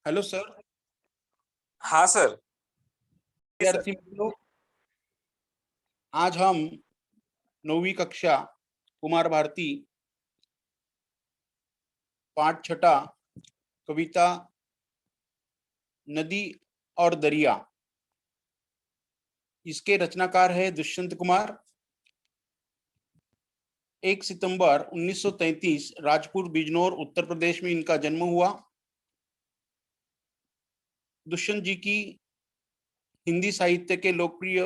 Hello sir. हाँ sir. विद्यार्थी मित्रों, आज हम 9वीं कक्षा कुमार भारती पाठ छठा कविता नदी और दरिया, इसके रचनाकार है दुष्यंत कुमार। 1 सितंबर 1933 राजपुर बिजनौर उत्तर प्रदेश में इनका जन्म हुआ। दुष्यंत जी की हिंदी साहित्य के लोकप्रिय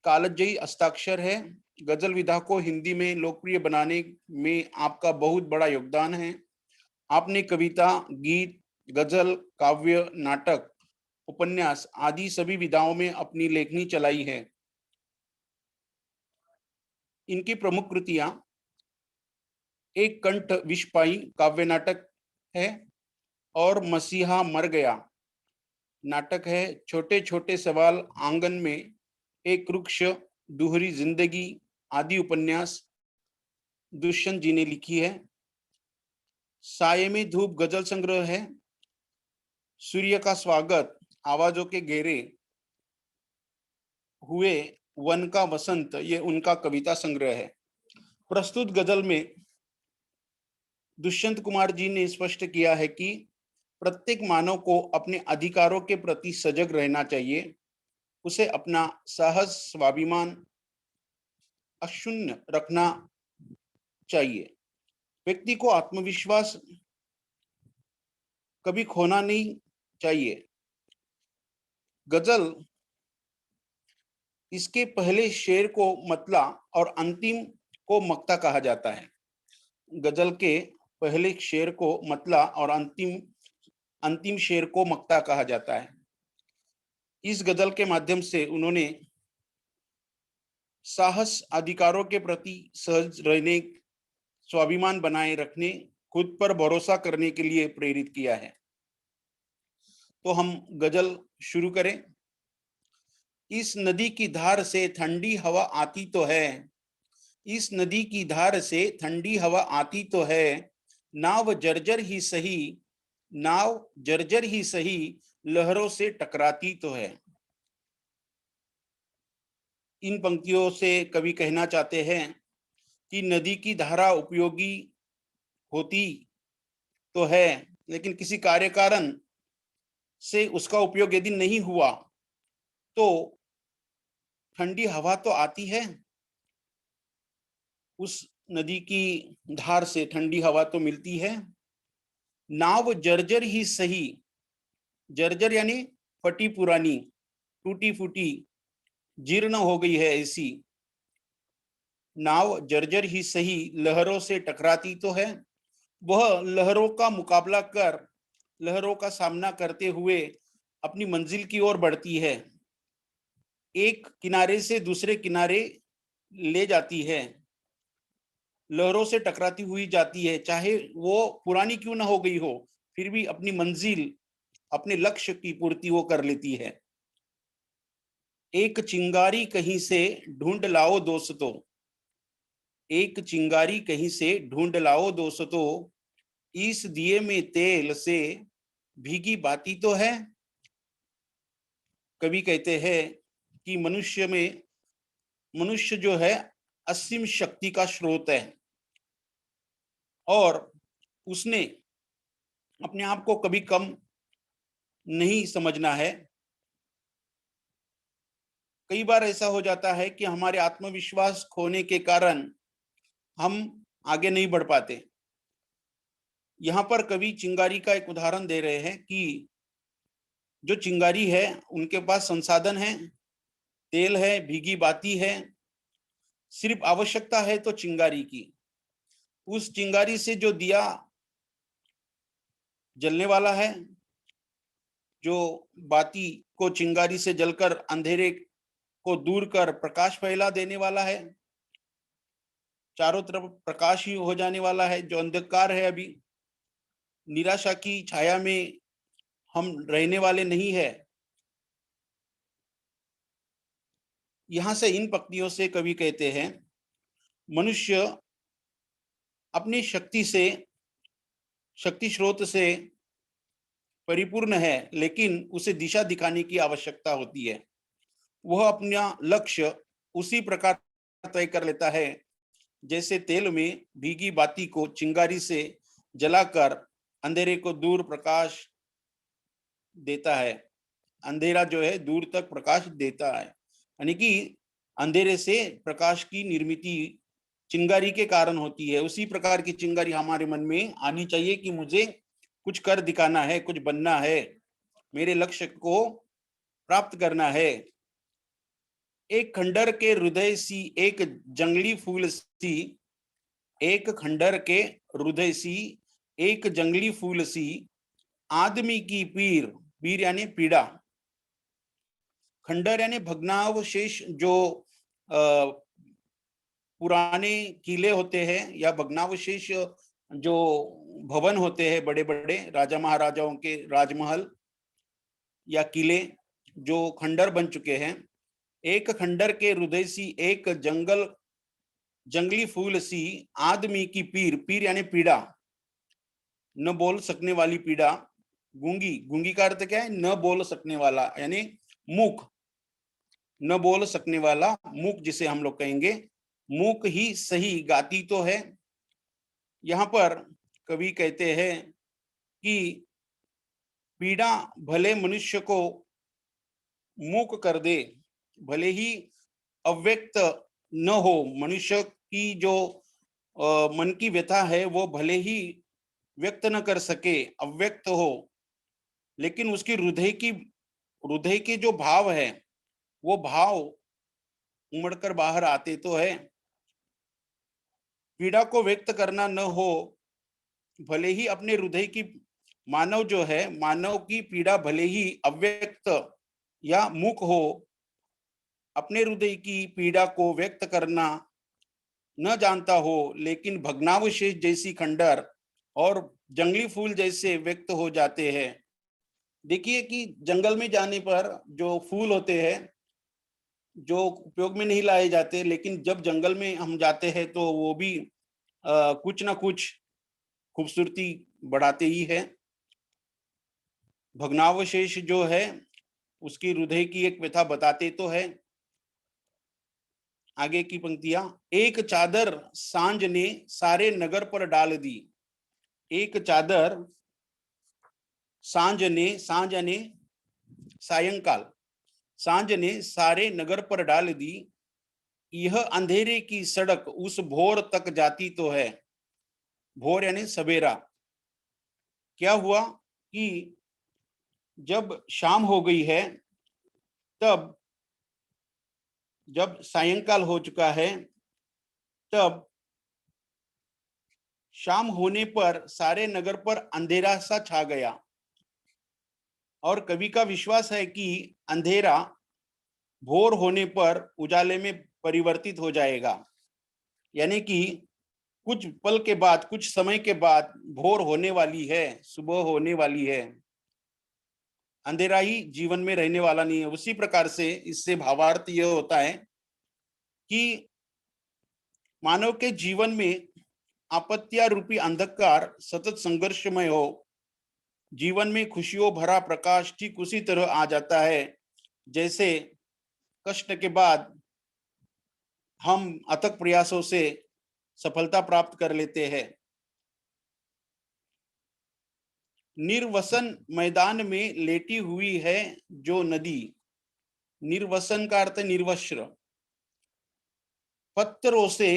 कालजयी हस्ताक्षर है। गजल विधा को हिंदी में लोकप्रिय बनाने में आपका बहुत बड़ा योगदान है। आपने कविता, गीत, गजल, काव्य, नाटक, उपन्यास आदि सभी विधाओं में अपनी लेखनी चलाई है। इनकी प्रमुख कृतियां एक कंठ विष पाई काव्य नाटक है और मसीहा मर गया नाटक है। छोटे छोटे सवाल आंगन में, एक वृक्ष, दुहरी जिंदगी आदि उपन्यास दुष्यंत जी ने लिखी है। साये में धूप गजल संग्रह है। सूर्य का स्वागत, आवाजों के घेरे हुए, वन का वसंत, ये उनका कविता संग्रह है। प्रस्तुत गजल में दुष्यंत कुमार जी ने स्पष्ट किया है कि प्रत्येक मानव को अपने अधिकारों के प्रति सजग रहना चाहिए। उसे अपना साहस, स्वाभिमान अक्षुण्ण रखना चाहिए। व्यक्ति को आत्मविश्वास कभी खोना नहीं चाहिए। गजल इसके पहले शेर को मतला और अंतिम को मक्ता कहा जाता है। गजल के पहले शेर को मतला और अंतिम अंतिम शेर को मक्ता कहा जाता है। इस गजल के माध्यम से उन्होंने साहस, अधिकारों के प्रति सहज रहने, स्वाभिमान बनाए रखने, खुद पर भरोसा करने के लिए प्रेरित किया है। तो हम गजल शुरू करें। इस नदी की धार से ठंडी हवा आती तो है, इस नदी की धार से ठंडी हवा आती तो है, नाव जर्जर ही सही, नाव जर्जर ही सही, लहरों से टकराती तो है। इन पंक्तियों से कवि कहना चाहते हैं कि नदी की धारा उपयोगी होती तो है, लेकिन किसी कार्य कारण से उसका उपयोग यदि नहीं हुआ तो ठंडी हवा तो आती है। उस नदी की धार से ठंडी हवा तो मिलती है। नाव जर्जर ही सही, जर्जर यानी फटी पुरानी, टूटी फूटी, जीर्ण हो गई है ऐसी। नाव जर्जर ही सही, लहरों से टकराती तो है। वह लहरों का मुकाबला कर, लहरों का सामना करते हुए अपनी मंजिल की ओर बढ़ती है। एक किनारे से दूसरे किनारे ले जाती है, लहरों से टकराती हुई जाती है, चाहे वो पुरानी क्यों ना हो गई हो, फिर भी अपनी मंजिल, अपने लक्ष्य की पूर्ति वो कर लेती है। एक चिंगारी कहीं से ढूंढ लाओ दोस्तों, एक चिंगारी कहीं से ढूंढ लाओ दोस्तों, इस दिए में तेल से भीगी बाती तो है। कवि कहते हैं कि मनुष्य जो है असीम शक्ति का स्रोत है और उसने अपने आप को कभी कम नहीं समझना है। कई बार ऐसा हो जाता है कि हमारे आत्मविश्वास खोने के कारण हम आगे नहीं बढ़ पाते। यहाँ पर कवि चिंगारी का एक उदाहरण दे रहे हैं कि जो चिंगारी है उनके पास संसाधन है, तेल है, भीगी बाती है, सिर्फ आवश्यकता है तो चिंगारी की। उस चिंगारी से जो दिया जलने वाला है, जो बाती को चिंगारी से जलकर अंधेरे को दूर कर प्रकाश फैला देने वाला है, चारों तरफ प्रकाश ही हो जाने वाला है। जो अंधकार है, अभी निराशा की छाया में हम रहने वाले नहीं है। यहां से इन पंक्तियों से कवि कहते हैं, मनुष्य अपनी शक्ति से शक्ति स्रोत से परिपूर्ण है, लेकिन उसे दिशा दिखाने की आवश्यकता होती है। वह अपना लक्ष्य उसी प्रकार तय कर लेता है जैसे तेल में भीगी बाती को चिंगारी से जलाकर अंधेरे को दूर प्रकाश देता है। अंधेरा जो है दूर तक प्रकाश देता है, यानी कि अंधेरे से प्रकाश की निर्मिति चिंगारी के कारण होती है। उसी प्रकार की चिंगारी हमारे मन में आनी चाहिए कि मुझे कुछ कर दिखाना है, कुछ बनना है, मेरे लक्ष्य को प्राप्त करना है। एक खंडर के हृदय सी एक जंगली फूल सी, एक खंडर के हृदय सी एक जंगली फूल सी, आदमी की पीर, पीर यानी पीड़ा, खंडर यानी भग्नावशेष, जो पुराने किले होते हैं या भग्नावशेष जो भवन होते हैं, बड़े बड़े राजा महाराजाओं के राजमहल या किले जो खंडर बन चुके हैं। एक खंडर के हृदय सी एक जंगली फूल सी, आदमी की पीर, पीर यानी पीड़ा, न बोल सकने वाली पीड़ा। गूंगी, गूंगी का अर्थ क्या है? न बोल सकने वाला, यानी मूक, न बोल सकने वाला, मूक जिसे हम लोग कहेंगे, मूक ही सही गाती तो है। यहाँ पर कवि कहते हैं कि पीड़ा भले मनुष्य को मूक कर दे, भले ही अव्यक्त न हो, मनुष्य की जो मन की व्यथा है वो भले ही व्यक्त न कर सके, अव्यक्त हो, लेकिन उसकी हृदय के जो भाव है वो भाव उमड़कर बाहर आते तो है। पीड़ा को व्यक्त करना न हो, भले ही अपने हृदय की, मानव जो है, मानव की पीड़ा भले ही अव्यक्त या मूक हो, अपने हृदय की पीड़ा को व्यक्त करना न जानता हो, लेकिन भग्नावशेष जैसी खंडर और जंगली फूल जैसे व्यक्त हो जाते हैं। देखिए कि जंगल में जाने पर जो फूल होते हैं जो उपयोग में नहीं लाए जाते, लेकिन जब जंगल में हम जाते हैं तो वो भी कुछ ना कुछ खूबसूरती बढ़ाते ही है। भग्नावशेष जो है उसकी हृदय की एक व्यथा बताते तो है। आगे की पंक्तियां, एक चादर सांझ ने सारे नगर पर डाल दी, एक चादर सांझ ने, सांझ यानी सायंकाल, सांझ ने सारे नगर पर डाल दी, यह अंधेरे की सड़क उस भोर तक जाती तो है। भोर यानी सवेरा। क्या हुआ कि जब शाम हो गई है, तब जब सायंकाल हो चुका है, तब शाम होने पर सारे नगर पर अंधेरा सा छा गया। और कवि का विश्वास है कि अंधेरा भोर होने पर उजाले में परिवर्तित हो जाएगा, यानी कि कुछ पल के बाद, कुछ समय के बाद भोर होने वाली है, सुबह होने वाली है। अंधेरा ही जीवन में रहने वाला नहीं है। उसी प्रकार से इससे भावार्थ यह होता है कि मानव के जीवन में आपत्तियां रूपी अंधकार सतत संघर्षमय हो, जीवन में खुशियों भरा प्रकाश ठीक उसी तरह आ जाता है जैसे कष्ट के बाद हम अथक प्रयासों से सफलता प्राप्त कर लेते हैं। निर्वसन मैदान में लेटी हुई है जो नदी, निर्वसन का अर्थ निर्वस्त्र, पत्थरों से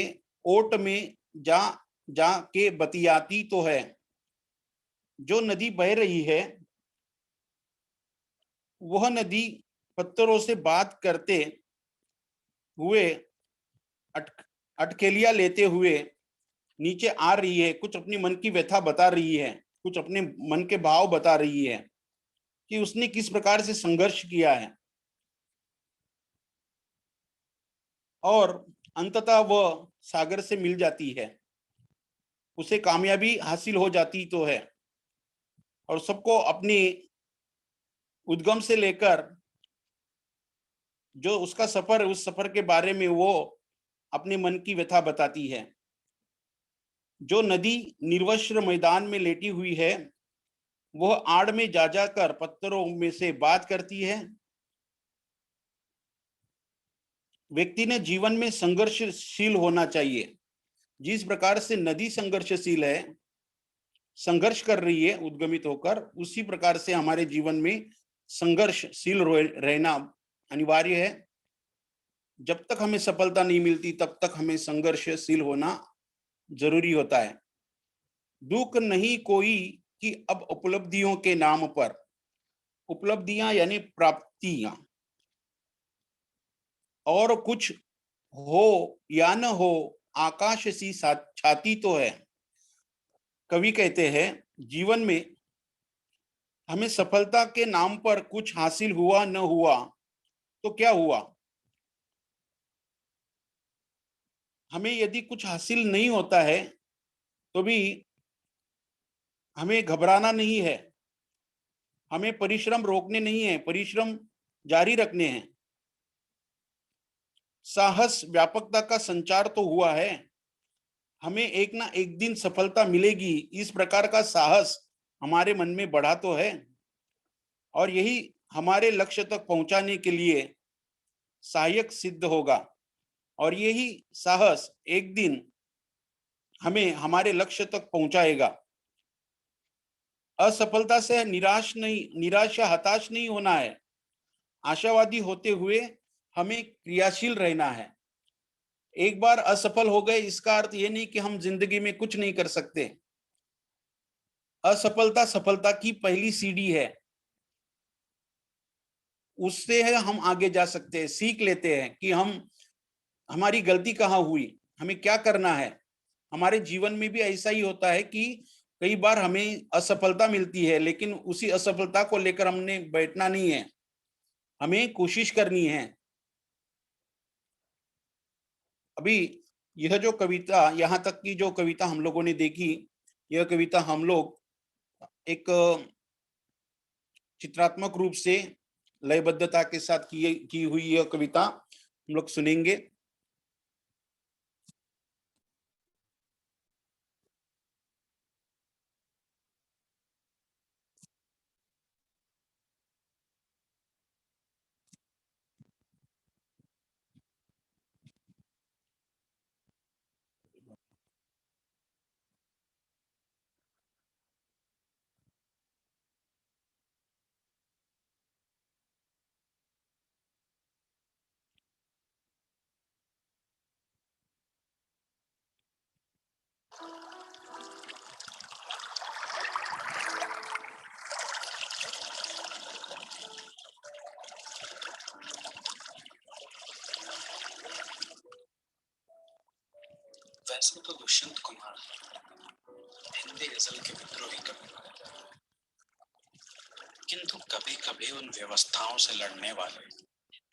ओट में जा जा के बतियाती तो है। जो नदी बह रही है वह नदी पत्थरों से बात करते हुए, अटकेलियां लेते हुए नीचे आ रही है, कुछ अपनी मन की व्यथा बता रही है, कुछ अपने मन के भाव बता रही है कि उसने किस प्रकार से संघर्ष किया है, और अंततः वह सागर से मिल जाती है, उसे कामयाबी हासिल हो जाती तो है। और सबको अपनी उद्गम से लेकर जो उसका सफर, उस सफर के बारे में वो अपने मन की व्यथा बताती है। जो नदी निर्वस्त्र मैदान में लेटी हुई है, वह आड़ में जा जाकर पत्थरों में से बात करती है। व्यक्ति ने जीवन में संघर्षशील होना चाहिए। जिस प्रकार से नदी संघर्षशील है, संघर्ष कर रही है उद्गमित होकर, उसी प्रकार से हमारे जीवन में संघर्षशील रहना अनिवार्य है। जब तक हमें सफलता नहीं मिलती तब तक हमें संघर्षशील होना जरूरी होता है। दुख नहीं कोई कि अब उपलब्धियों के नाम पर, उपलब्धियां यानी प्राप्तियां, और कुछ हो या न हो आकाश सी छाती तो है। कवि कहते हैं, जीवन में हमें सफलता के नाम पर कुछ हासिल हुआ न हुआ तो क्या हुआ, हमें यदि कुछ हासिल नहीं होता है तो भी हमें घबराना नहीं है, हमें परिश्रम रोकने नहीं है, परिश्रम जारी रखने हैं। साहस व्यापकता का संचार तो हुआ है, हमें एक ना एक दिन सफलता मिलेगी, इस प्रकार का साहस हमारे मन में बढ़ा तो है, और यही हमारे लक्ष्य तक पहुंचाने के लिए सहायक सिद्ध होगा। और यही साहस एक दिन हमें हमारे लक्ष्य तक पहुंचाएगा। असफलता से निराश या हताश नहीं होना है, आशावादी होते हुए हमें क्रियाशील रहना है। एक बार असफल हो गए इसका अर्थ ये नहीं कि हम जिंदगी में कुछ नहीं कर सकते। असफलता सफलता की पहली सीढ़ी है, उससे है हम आगे जा सकते हैं, सीख लेते हैं कि हमारी गलती कहाँ हुई, हमें क्या करना है। हमारे जीवन में भी ऐसा ही होता है कि कई बार हमें असफलता मिलती है, लेकिन उसी असफलता को लेकर हमने बैठना नहीं है, हमें कोशिश करनी है। अभी यह जो कविता, यहाँ तक की जो कविता हम लोगों ने देखी, यह कविता हम लोग एक चित्रात्मक रूप से लयबद्धता के साथ की हुई यह कविता हम लोग सुनेंगे। वैसे तो दुष्यंत कुमार हिंदी गजल के विद्रोही कवि, किंतु कभी कभी उन व्यवस्थाओं से लड़ने वाले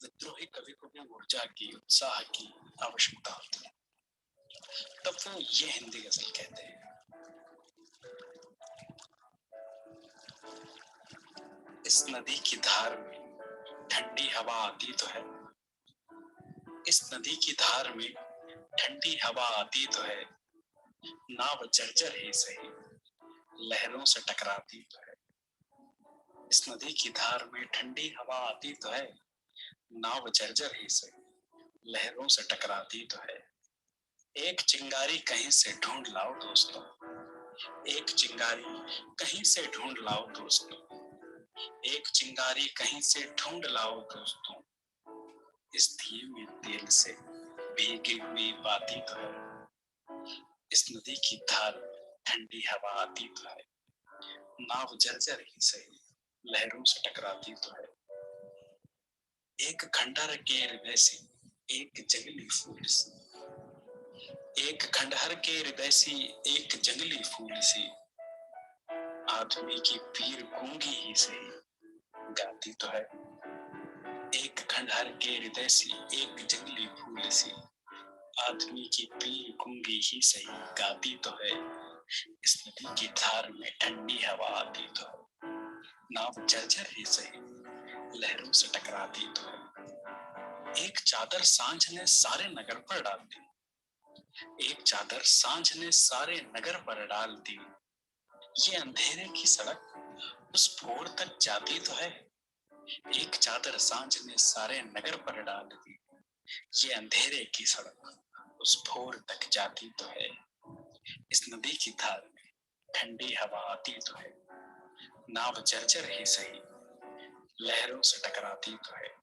विद्रोही कवि को भी ऊर्जा की, उत्साह की आवश्यकता होती है। तब वो ये हिंदी गजल कहते हैं। इस नदी की धार में ठंडी हवा आती तो है, इस नदी की धार में ठंडी हवा आती तो है, नाव जर्जर ही सही लहरों से टकराती तो है। इस नदी की धार में ठंडी हवा आती तो है, नाव जर्जर ही सही लहरों से टकराती तो है। एक चिंगारी कहीं से ढूंढ लाओ दोस्तों, एक चिंगारी कहीं से ढूंढ लाओ दोस्तों, एक चिंगारी कहीं से ढूंढ लाओ दोस्तों, इस धीमे तेल से भीगी हुई बाती तो है। इस नदी की धार ठंडी हवा आती तो है, नाव जर्जर ही सही लहरों से टकराती तो है। एक खंडहर के हृदय से एक जंगली फूल सी, एक खंडहर के हृदय से एक जंगली फूल सी, आदमी की पीर गूंगी ही सही गाती तो है। एक खंडहर के हृदय से एक जंगली फूल सी, आदमी की पीर गूंगी ही सही गाती तो है। इस नदी की धार में ठंडी हवा आती तो है, नाव जर्जर ही सही लहरों से टकराती तो है। एक चादर सांझ ने सारे नगर पर डाल दी, एक चादर सांझ ने सारे नगर पर डाल दी। ये अंधेरे की सड़क उस भोर तक जाती तो है। एक चादर सांझ ने सारे नगर पर डाल दी। ये अंधेरे की सड़क उस भोर तक जाती तो है। इस नदी की धार में ठंडी हवा आती तो है। नाव जर्जर ही सही लहरों से टकराती तो है।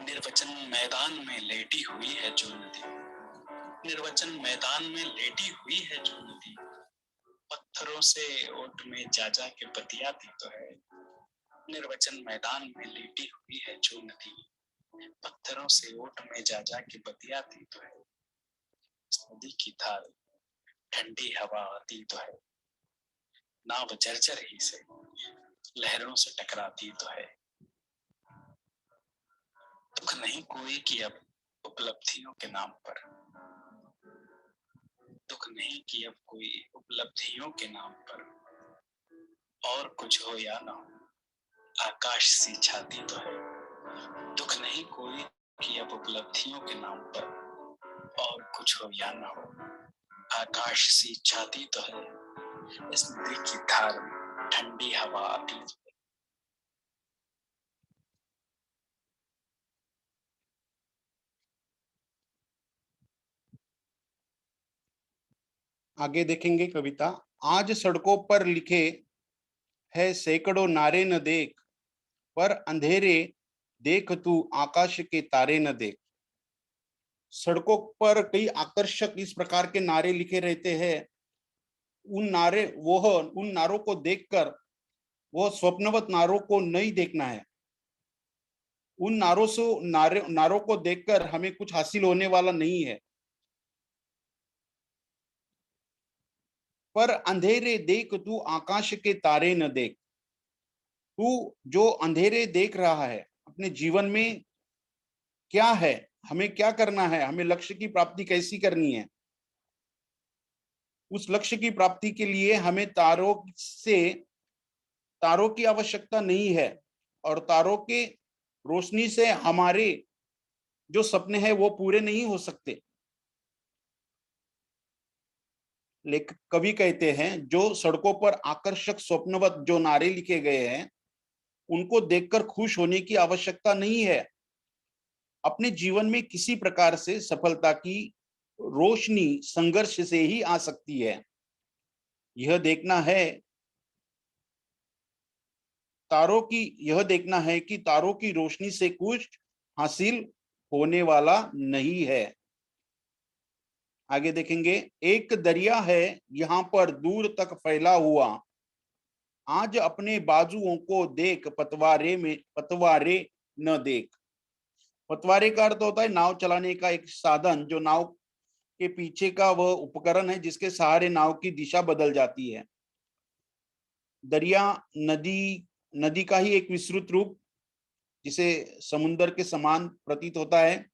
निर्वचन मैदान में लेटी हुई है जो नदी। निर्वचन मैदान में लेटी हुई है जो नदी। पत्थरों से ओट में जा जा के बतियाती तो है। निर्वचन मैदान में लेटी हुई है जो नदी। पत्थरों से ओट में जा जा के बतियाती तो है। इस नदी की धार ठंडी हवा आती तो है। नाव जर्जर ही से लहरों से टकराती तो है। दुख नहीं कोई कि अब उपलब्धियों के नाम पर। दुख नहीं कि अब कोई उपलब्धियों के नाम पर। और कुछ हो या ना हो आकाश सी छाती तो है। दुख नहीं कोई कि अब उपलब्धियों के नाम पर। और कुछ हो या ना हो आकाश सी छाती तो है। इस नदी की धार में ठंडी हवा आती तो है। आगे देखेंगे कविता। आज सड़कों पर लिखे है सैकड़ों नारे न देख, पर अंधेरे देख तू आकाश के तारे न देख। सड़कों पर कई आकर्षक इस प्रकार के नारे लिखे रहते हैं। उन नारों को देखकर वह स्वप्नवत नारों को नहीं देखना है। उन नारों को देखकर हमें कुछ हासिल होने वाला नहीं है। पर अंधेरे देख तू आकाश के तारे न देख। तू जो अंधेरे देख रहा है अपने जीवन में क्या है, हमें क्या करना है, हमें लक्ष्य की प्राप्ति कैसी करनी है, उस लक्ष्य की प्राप्ति के लिए हमें तारों की आवश्यकता नहीं है। और तारों के रोशनी से हमारे जो सपने हैं वो पूरे नहीं हो सकते। लेकिन कवि कहते हैं जो सड़कों पर आकर्षक स्वप्नवत जो नारे लिखे गए हैं उनको देखकर खुश होने की आवश्यकता नहीं है। अपने जीवन में किसी प्रकार से सफलता की रोशनी संघर्ष से ही आ सकती है। यह देखना है यह देखना है कि तारों की रोशनी से कुछ हासिल होने वाला नहीं है। आगे देखेंगे। एक दरिया है यहाँ पर दूर तक फैला हुआ, आज अपने बाजुओं को देख पतवारे न देख। पतवारे का अर्थ होता है नाव चलाने का एक साधन, जो नाव के पीछे का वह उपकरण है जिसके सहारे नाव की दिशा बदल जाती है। दरिया नदी का ही एक विस्तृत रूप जिसे समुन्दर के समान प्रतीत होता है।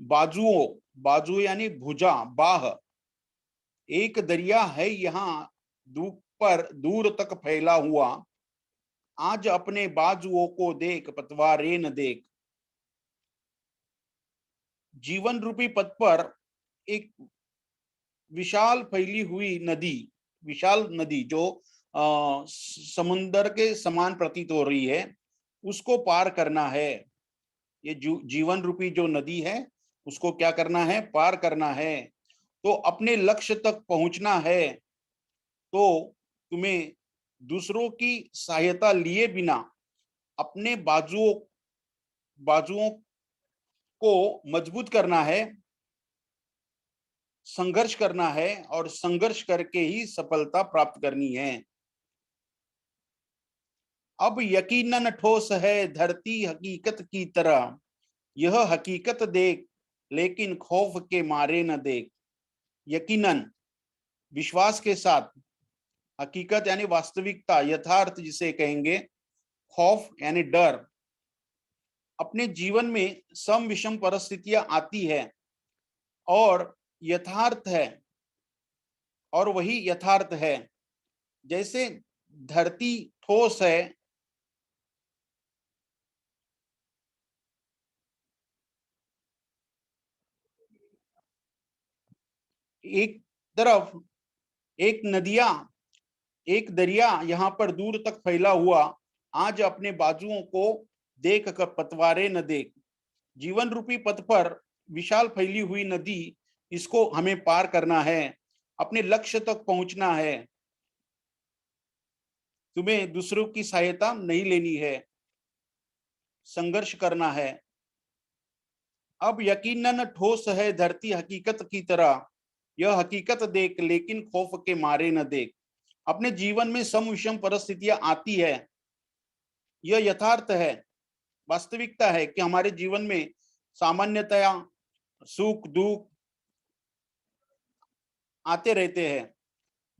बाजू यानी भुजा, बाह। एक दरिया है यहाँ दूर तक फैला हुआ, आज अपने बाजुओं को देख पतवारे न देख। जीवन रूपी पथ पर एक विशाल नदी जो समुन्दर के समान प्रतीत हो रही है, उसको पार करना है। ये जीवन रूपी जो नदी है उसको क्या करना है, पार करना है। तो अपने लक्ष्य तक पहुंचना है तो तुम्हें दूसरों की सहायता लिए बिना अपने बाजुओं को मजबूत करना है, संघर्ष करना है और संघर्ष करके ही सफलता प्राप्त करनी है। अब यकीनन ठोस है धरती हकीकत की तरह, यह हकीकत देख लेकिन खौफ के मारे न देख। यकीनन विश्वास के साथ, हकीकत यानी वास्तविकता, यथार्थ जिसे कहेंगे, खौफ यानी डर। अपने जीवन में सम विषम परिस्थितियां आती है और यथार्थ है, और वही यथार्थ है। जैसे धरती ठोस है, एक तरफ एक नदियां, एक दरिया यहाँ पर दूर तक फैला हुआ, आज अपने बाजुओं को देख कर पतवारे न देख। जीवन रूपी पथ पर विशाल फैली हुई नदी, इसको हमें पार करना है, अपने लक्ष्य तक पहुंचना है। तुम्हें दूसरों की सहायता नहीं लेनी है, संघर्ष करना है। अब यकीनन ठोस है धरती हकीकत की तरह, यह हकीकत देख लेकिन खौफ के मारे न देख। अपने जीवन में सम विषम परिस्थितियां आती है, यह यथार्थ है, वास्तविकता है कि हमारे जीवन में सामान्यतया सुख दुख आते रहते हैं।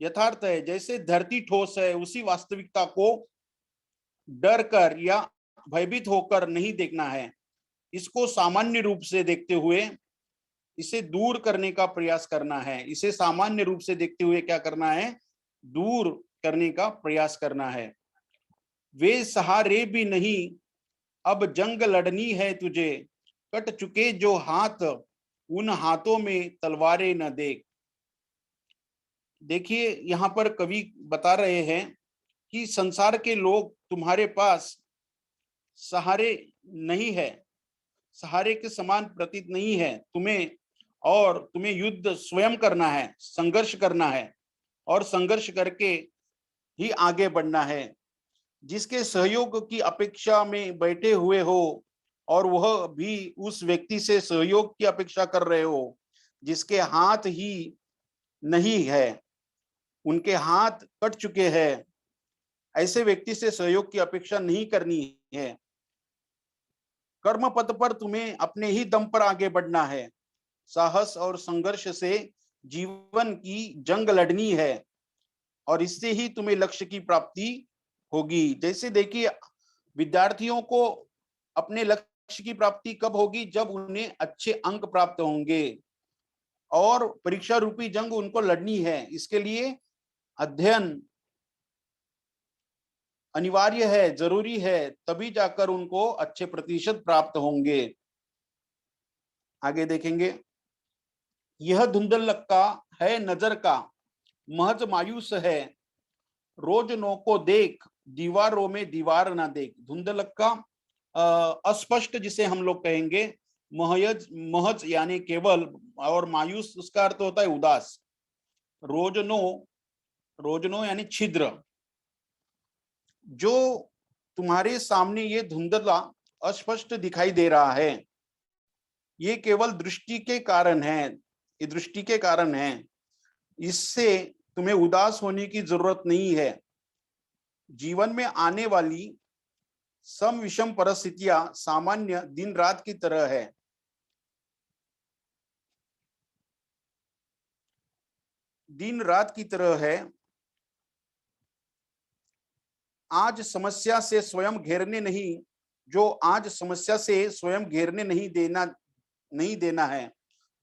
यथार्थ है, जैसे धरती ठोस है, उसी वास्तविकता को डर कर या भयभीत होकर नहीं देखना है, इसको सामान्य रूप से देखते हुए इसे दूर करने का प्रयास करना है। इसे सामान्य रूप से देखते हुए क्या करना है? दूर करने का प्रयास करना है। वे सहारे भी नहीं, अब जंग लड़नी है तुझे, कट चुके जो हाथ, उन हाथों में तलवारें न देख। देखिए, यहाँ पर कवि बता रहे हैं कि संसार के लोग तुम्हारे पास सहारे नहीं है, सहारे के समान प्रतीत नहीं है तुम्हें, और तुम्हें युद्ध स्वयं करना है, संघर्ष करना है, और संघर्ष करके ही आगे बढ़ना है। जिसके सहयोग की अपेक्षा में बैठे हुए हो, और वह भी उस व्यक्ति से सहयोग की अपेक्षा कर रहे हो जिसके हाथ ही नहीं है, उनके हाथ कट चुके हैं, ऐसे व्यक्ति से सहयोग की अपेक्षा नहीं करनी है। कर्म पथ पर तुम्हें अपने ही दम पर आगे बढ़ना है, साहस और संघर्ष से जीवन की जंग लड़नी है, और इससे ही तुम्हें लक्ष्य की प्राप्ति होगी। जैसे देखिए, विद्यार्थियों को अपने लक्ष्य की प्राप्ति कब होगी? जब उन्हें अच्छे अंक प्राप्त होंगे, और परीक्षा रूपी जंग उनको लड़नी है। इसके लिए अध्ययन अनिवार्य है, जरूरी है, तभी जाकर उनको अच्छे प्रतिशत प्राप्त होंगे। आगे देखेंगे, यह धुंधलक्का है नजर का, महज मायूस है, रोज नो को देख, दीवारों में दीवार ना देख। धुंधलक्का अस्पष्ट जिसे हम लोग कहेंगे, महज महज यानी केवल, और मायूस उसका अर्थ होता है उदास। रोजनो, रोजनो यानी छिद्र। जो तुम्हारे सामने ये धुंधला अस्पष्ट दिखाई दे रहा है, ये केवल दृष्टि के कारण है, ये दृष्टि के कारण है, इससे तुम्हें उदास होने की जरूरत नहीं है। जीवन में आने वाली सम विषम परिस्थितियां सामान्य दिन रात की तरह है। दिन रात की तरह है। आज समस्या से स्वयं घेरने नहीं, जो आज समस्या से स्वयं घेरने नहीं देना है,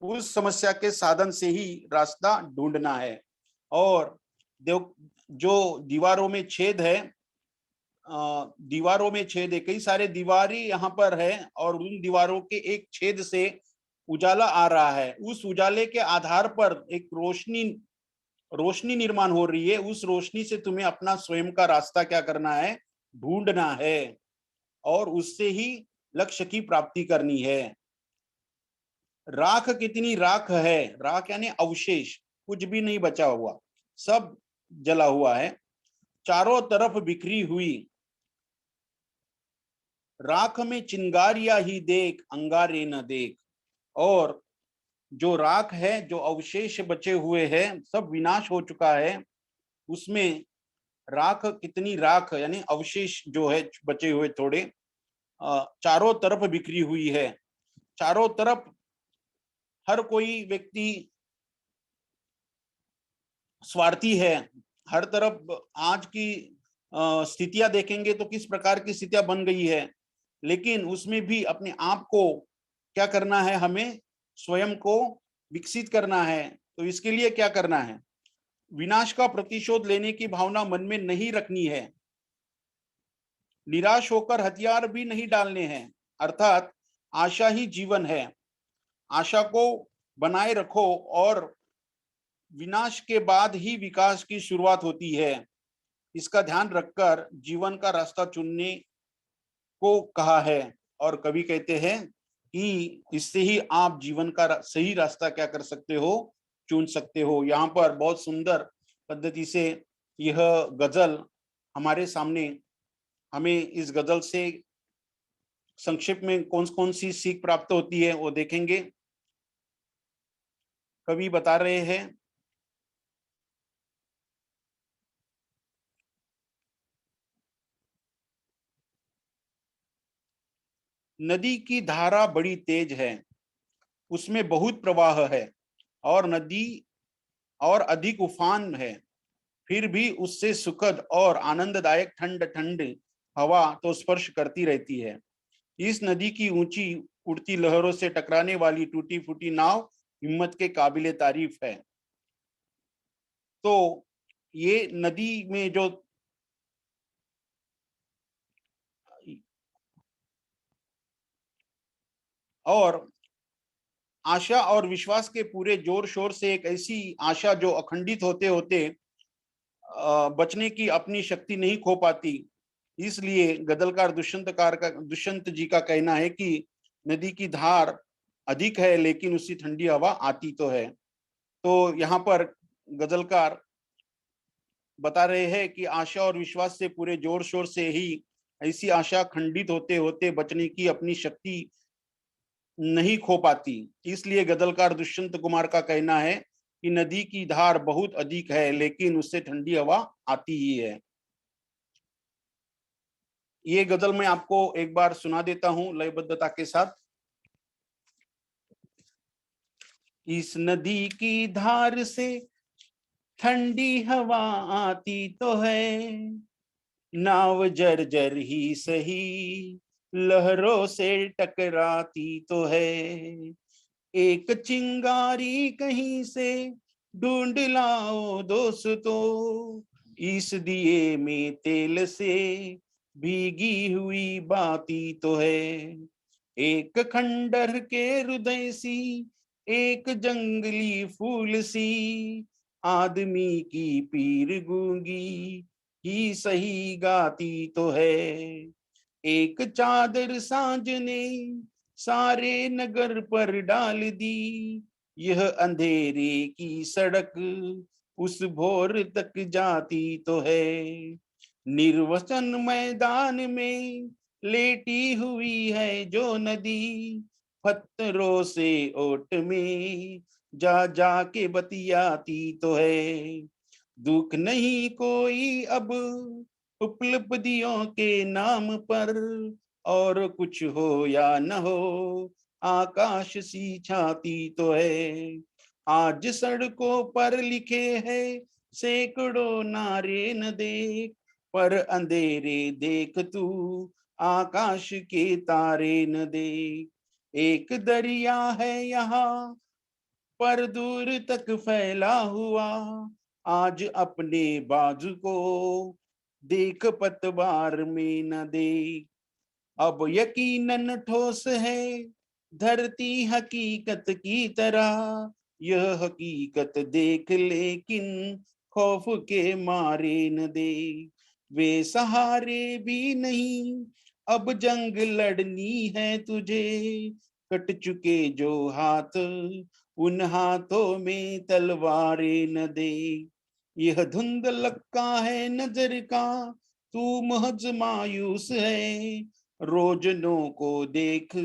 उस समस्या के साधन से ही रास्ता ढूंढना है। और जो दीवारों में छेद है, दीवारों में छेद है, कई सारे दीवारें यहाँ पर है, और उन दीवारों के एक छेद से उजाला आ रहा है। उस उजाले के आधार पर एक रोशनी निर्माण हो रही है। उस रोशनी से तुम्हें अपना स्वयं का रास्ता क्या करना है? ढूंढना है, और उससे ही लक्ष्य की प्राप्ति करनी है। राख कितनी राख है, राख यानी अवशेष, कुछ भी नहीं बचा हुआ, सब जला हुआ है, चारों तरफ बिखरी हुई। राख में चिंगारियां ही देख, अंगारे न देख। और जो राख है, जो अवशेष बचे हुए हैं, सब विनाश हो चुका है, उसमें राख कितनी राख यानी अवशेष जो है बचे हुए थोड़े, चारों तरफ बिखरी हुई है। चारों तरफ हर कोई व्यक्ति स्वार्थी है। हर तरफ आज की स्थितियां देखेंगे तो किस प्रकार की स्थितियां बन गई है, लेकिन उसमें भी अपने आप को क्या करना है? हमें स्वयं को विकसित करना है। तो इसके लिए क्या करना है? विनाश का प्रतिशोध लेने की भावना मन में नहीं रखनी है, निराश होकर हथियार भी नहीं डालने हैं, अर्थात आशा ही जीवन है। आशा को बनाए रखो, और विनाश के बाद ही विकास की शुरुआत होती है। इसका ध्यान रखकर जीवन का रास्ता चुनने को कहा है। और कवि कहते हैं कि इससे ही आप जीवन का सही रास्ता क्या कर सकते हो, चुन सकते हो। यहाँ पर बहुत सुंदर पद्धति से यह गजल हमारे सामने, हमें इस गजल से संक्षिप्त में कौन कौन सी सीख प्राप्त होती है वो देखेंगे। कवि बता रहे हैं, नदी की धारा बड़ी तेज है, उसमें बहुत प्रवाह है और नदी और अधिक उफान है, फिर भी उससे सुखद और आनंददायक ठंड ठंड हवा तो स्पर्श करती रहती है। इस नदी की ऊंची उड़ती लहरों से टकराने वाली टूटी फूटी नाव हिम्मत के काबिले तारीफ है। तो ये नदी में जो और आशा और विश्वास के पूरे जोर शोर से एक ऐसी आशा जो अखंडित होते होते बचने की अपनी शक्ति नहीं खो पाती। इसलिए गजलकार दुष्यंत जी का कहना है कि नदी की धार अधिक है लेकिन उसकी ठंडी हवा आती तो है। तो यहाँ पर गजलकार बता रहे हैं कि आशा और विश्वास से पूरे जोर शोर से ही ऐसी आशा खंडित होते होते बचने की अपनी शक्ति नहीं खो पाती। इसलिए गजलकार दुष्यंत कुमार का कहना है कि नदी की धार बहुत अधिक है लेकिन उससे ठंडी हवा आती ही है। ये गजल मैं आपको एक बार सुना देता हूं लयबद्धता के साथ। इस नदी की धार से ठंडी हवा आती तो है, नाव जर्जर ही सही लहरों से टकराती तो है। एक चिंगारी कहीं से ढूंढ लाओ दोस्तों, इस दिए में तेल से भीगी हुई बाती तो है। एक खंडर के हृदय सी, एक जंगली फूल सी, आदमी की पीर गूंगी ही सही गाती तो है। एक चादर सांझ ने सारे नगर पर डाल दी, यह अंधेरे की सड़क उस भोर तक जाती तो है। निर्वचन मैदान में लेटी हुई है जो नदी, पत्थरों से ओट में जा जा के बतियाती तो है। दुख नहीं कोई अब उपलब्धियों के नाम पर, और कुछ हो या न हो आकाश सी छाती तो है। आज सड़कों पर लिखे हैं सैकड़ों नारे न देख, पर अंधेरे देख तू आकाश के तारे न देख। एक दरिया है यहाँ पर दूर तक फैला हुआ, आज अपने बाजू को देख पतवार में न देख। अब यकीनन ठोस है धरती हकीकत की तरह, यह हकीकत देख लेकिन खौफ के मारे न दे। वे सहारे भी नहीं अब जंग लड़नी है तुझे, कट चुके जो हाथ उन हाथों में तलवारें न दे। यह धुंध लक्का है नजर का, तू महज मायूस है, रोजनों को देख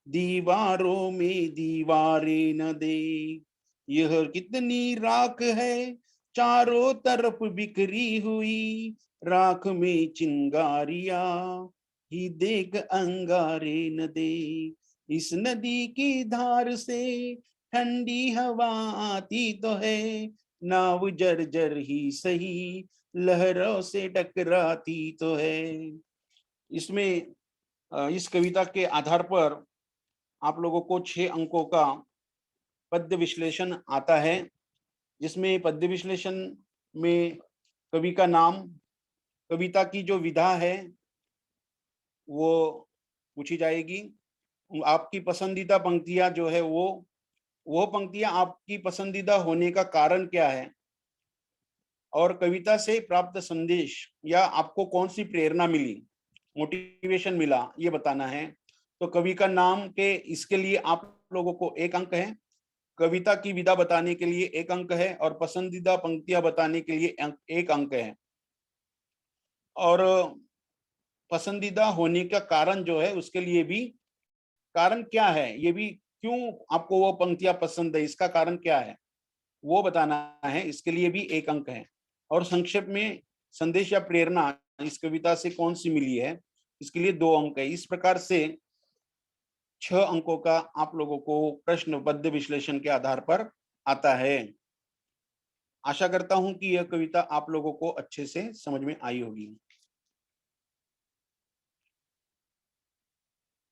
दीवारों में दीवारें न दे। यह कितनी राख है चारों तरफ बिखरी हुई, राख में चिंगारियां ही देख अंगारे न दे। इस नदी की धार से ठंडी हवा आती तो है, नाव जर्जर ही सही लहरों से टकराती तो है। इसमें इस कविता के आधार पर आप लोगों को 6 अंकों का पद्य विश्लेषण आता है, जिसमें पद्य विश्लेषण में कवि का नाम, कविता की जो विधा है वो पूछी जाएगी, आपकी पसंदीदा पंक्तियां जो है वो वह पंक्तियां आपकी पसंदीदा होने का कारण क्या है, और कविता से प्राप्त संदेश या आपको कौन सी प्रेरणा मिली, मोटिवेशन मिला, ये बताना है। तो कवि का नाम के इसके लिए आप लोगों को 1 अंक है, कविता की विधा बताने के लिए 1 अंक है, और पसंदीदा पंक्तियां बताने के लिए 1 अंक है। और पसंदीदा होने का कारण जो है उसके लिए भी, कारण क्या है, ये भी क्यों आपको वो पंक्तियां पसंद है, इसका कारण क्या है वो बताना है, इसके लिए भी 1 अंक है। और संक्षेप में संदेश या प्रेरणा इस कविता से कौन सी मिली है, इसके लिए 2 अंक है। इस प्रकार से 6 अंकों का आप लोगों को प्रश्नबद्ध विश्लेषण के आधार पर आता है। आशा करता हूं कि यह कविता आप लोगों को अच्छे से समझ में आई होगी।